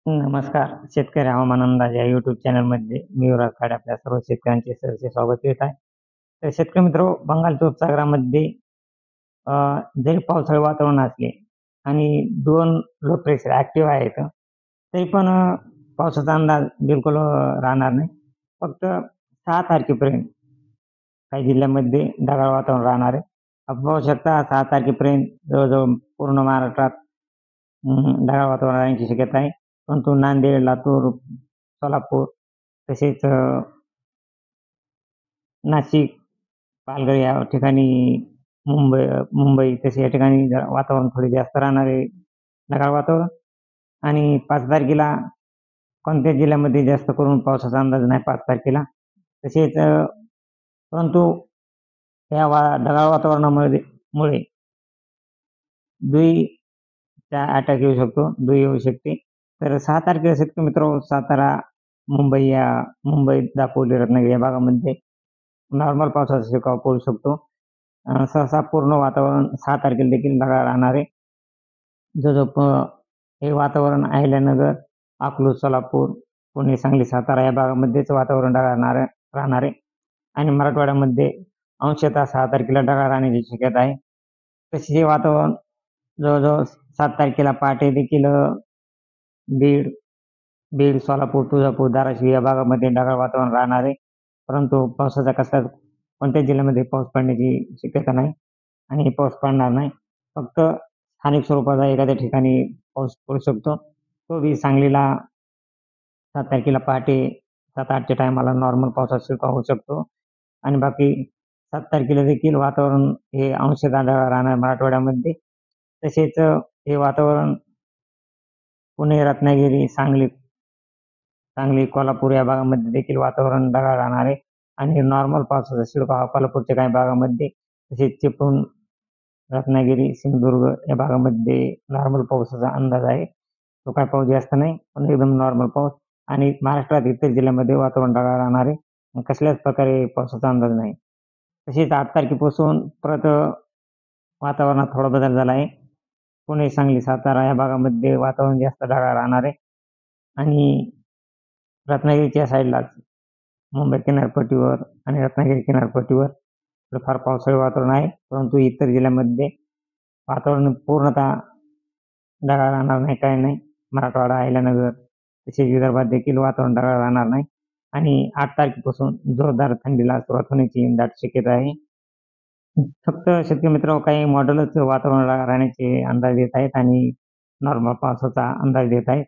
नमस्कार. शेतकरी हवामान अंदाज या YouTube चॅनलमध्ये मी युवराज खाडे आपल्या सर्व शेतकऱ्यांचे सहर्ष स्वागत करीत आहे. तर शेतकरी मित्र बंगालच्या उपसागरामध्ये अ, जरी पावसाळी वातावरण असले आणि 2 लो प्रेशर ॲक्टिव्ह आहेत, तरी पण पावसाचा अंदाज बिलकुल राहणार नाही. फक्त 6 तारखेपर्यंत काही जिल्ह्यांमध्ये ढगाळ वातावरण राहणार आहे. आपण पाहू शकता 6 तारखेपर्यंत जवळ-जवळ पूर्ण महाराष्ट्रात ढगाळ वातावरण राहण्याची शक्यता आहे. परंतु नांदेड, लातूर, सोलापूर तसेच नाशिक, पालघर या ठिकाणी मुंबई तसे या ठिकाणी जरा वातावरण थोडे जास्त राहणार आहे, ढगाळ वातावरण. आणि 5 तारखेला कोणत्याच जिल्ह्यामध्ये जास्त करून पावसाचा अंदाज नाही 5 तारखेला. तसेच परंतु या ढगाळ वातावरणामुळे मुळे धुळीचा अटॅक येऊ शकतो, धूळ येऊ शकते. तर 6 तारखेला शेतकरी मित्रांनो सातारा, मुंबई, दापोली, रत्नागिरी या भागामध्ये नॉर्मल पावसाचा शिरकाव पडू शकतो. सहसा पूर्ण वातावरण 6 तारखेला देखील ढगाळ राहणार आहे. जवळजवळ हे वातावरण अहिल्यानगर, अकलूज, सोलापूर, पुणे, सांगली, सातारा या भागामध्येच वातावरण ढगाळ राहणार आहे आणि मराठवाड्यामध्ये अंशतः 6 तारखेला ढगाळ राहण्याची शक्यता आहे. तसे हे वातावरण जवळ-जवळ 7 तारखेला पहाटे देखील बीड, सोलापूर, तुळजापूर, धाराशिव या भागामध्ये ढगाळ वातावरण राहणार आहे. परंतु पावसाचा कोणत्याच जिल्ह्यामध्ये पाऊस पडण्याची शक्यता नाही आणि पाऊस पडणार नाही. फक्त स्थानिक स्वरूपाचा एखाद्या ठिकाणी पाऊस पडू शकतो. तो बी सांगलीला 7 तारखेला पहाटे 7:00-8:00च्या टायमाला नॉर्मल पावसाचा शिरकाव होऊ शकतो आणि बाकी 7 तारखेला देखील वातावरण हे अंशतः ढगाळ राहणार मराठवाड्यामध्ये. तसेच हे वातावरण पुणे, रत्नागिरी, सांगली, कोल्हापूर या भागामध्ये देखील वातावरण ढगाळ राहणार आहे आणि नॉर्मल पावसाचा शिडकावा कोल्हापूरच्या काही भागामध्ये तसेच चिपळूण, रत्नागिरी, सिंधुदुर्ग या भागामध्ये नॉर्मल पावसाचा अंदाज आहे. तो काही पाऊस जास्त नाही, पण एकदम नॉर्मल पाऊस आणि महाराष्ट्रात इतर जिल्ह्यामध्ये वातावरण ढगाळ राहणार आहे. कसल्याच प्रकारे पावसाचा अंदाज नाही. तसेच 8 तारखेपासून परत वातावरणात थोडा बदल झाला आहे. पुणे, सांगली, सातारा या भागामध्ये वातावरण जास्त ढगाळ राहणार आहे आणि रत्नागिरीच्या साईडलाच मुंबई किनारपट्टीवर आणि रत्नागिरी किनारपट्टीवर थोडंफार पावसाळी वातावरण आहे. परंतु इतर जिल्ह्यामध्ये वातावरण पूर्णतः ढगाळ राहणार नाही, काही नाही. मराठवाडा, अहिल्यानगर तसेच विदर्भात देखील वातावरण ढगाळ राहणार नाही आणि 8 तारखेपासून जोरदार थंडीला सुरुवात होण्याची दाट शक्यता आहे. फक्त शेतकरी मित्रांनो काही मॉडेलच वातावरण राहण्याचे अंदाज देत आहेत आणि नॉर्मल पावसाचा अंदाज देत आहेत.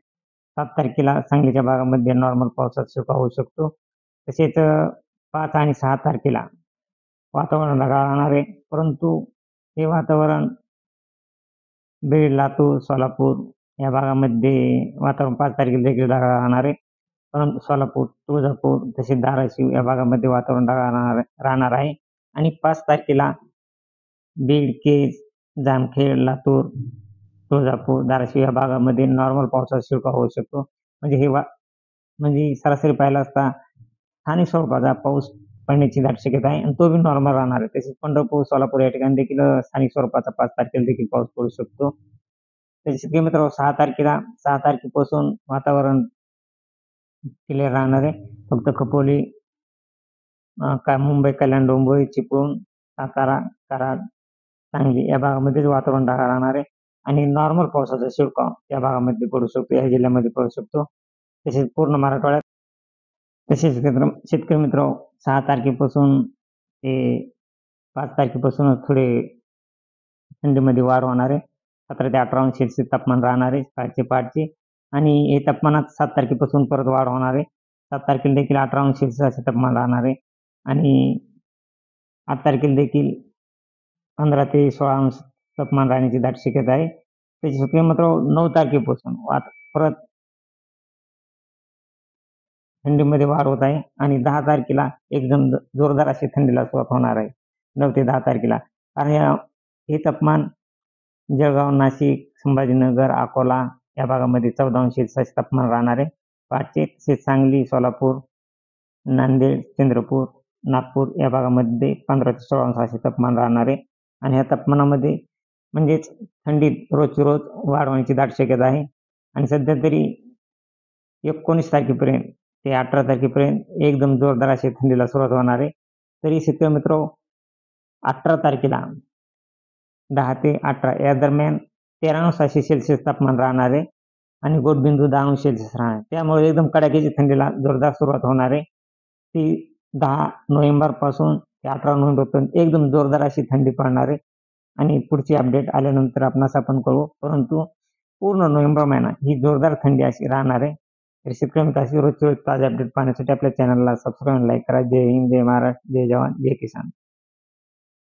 7 तारखेला सांगलीच्या भागामध्ये नॉर्मल पावसाचा शिरकाव होऊ शकतो. तसेच 5 आणि 6 तारखेला वातावरण ढगाळ राहणार आहे. परंतु हे वातावरण बीड, लातूर, सोलापूर या भागामध्ये वातावरण 5 तारखेला देखील ढगाळ राहणार आहे. परंतु सोलापूर, तुळजापूर तसेच धाराशिव या भागामध्ये वातावरण ढगाळ राहणार आहे आणि 5 तारखेला बीड, केज, जामखेड, लातूर, तुळजापूर, धाराशिव या भागामध्ये नॉर्मल पावसाचा शिरकाव होऊ शकतो. म्हणजे म्हणजे सरासरी पाहिला असता स्थानिक स्वरूपाचा पाऊस पडण्याची दाट शक्यता आहे आणि तो बी नॉर्मल राहणार आहे. तसेच पंढरपूर, सोलापूर या ठिकाणी देखील स्थानिक स्वरूपाचा 5 तारखेला देखील पाऊस पडू शकतो. तर शेतकरी मित्रांनो 6 तारखेपासून वातावरण क्लिअर राहणार आहे. फक्त खपोली, मुंबई, कल्याण, डोंबिवली, चिपळूण, सातारा, कराड, सांगली या भागामध्येच वातावरण ढगाळ राहणार आहे आणि नॉर्मल पावसाचा शिडकाव या भागामध्ये पडू शकतो, या जिल्ह्यामध्ये पडू शकतो. तसेच पूर्ण मराठवाड्यात तसेच शेतकरी मित्रांनो 6 तारखेपासून ते 5 तारखेपासूनच थोडे थंडीमध्ये वाढ होणार आहे. 17 ते 18 अंश सेल्सिअस तापमान राहणार आहे पहाटे आणि हे तापमानात 7 तारखेपासून परत वाढ होणार आहे. 7 तारखेला देखील 18 अंश सेल्सिअस असे तापमान राहणार आहे आणि 8 तारखेला देखील 15 ते 16 अंश तापमान राहण्याची दाट शक्यता आहे. त्याची शेतकरी मित्रांनो 9 तारखेपासून परत थंडीमध्ये वाढ होत आहे आणि 10 तारखेला एकदम जोरदार अशी थंडीला सुरुवात होणार आहे. 9 ते 10 तारखेला. कारण हे तापमान जळगाव, नाशिक, संभाजीनगर, अकोला या भागामध्ये 14 अंश सेल्सिअस तापमान राहणार आहे पहाटे. तसेच सांगली, सोलापूर, नांदेड, चंद्रपूर, नागपूर या भागामध्ये 15 ते 16 अंश असे तापमान राहणार आहे आणि या तापमानामध्ये म्हणजेच थंडीत रोजची रोज वाढ होण्याची दाट शक्यता आहे आणि सध्या तरी 19 तारखेपर्यंत ते 18 तारखेपर्यंत एकदम जोरदार अशी थंडीला सुरुवात होणार आहे. तरी शेतकरी मित्रांनो 18 तारखेला 10 ते 18 या दरम्यान 13°C तापमान राहणार आहे आणि गोटबिंदू 10°C राहणार आहे. त्यामुळे एकदम कडाक्याची थंडीला जोरदार सुरुवात होणार आहे. ती 10 नोव्हेंबरपासून ते 18 नोव्हेंबरपर्यंत एकदम जोरदार अशी थंडी पडणार आहे आणि पुढची अपडेट आल्यानंतर आपणास आपण कळवू. परंतु पूर्ण नोव्हेंबर महिना ही जोरदार थंडी अशी राहणार आहे. तर शेतकरी मित्रांनो रोजचे रोज ताजे अपडेट पाहण्यासाठी आपल्या चॅनलला सबस्क्राईब, लाईक करा. जय हिंद, जय महाराष्ट्र, जय जवान, जय किसान.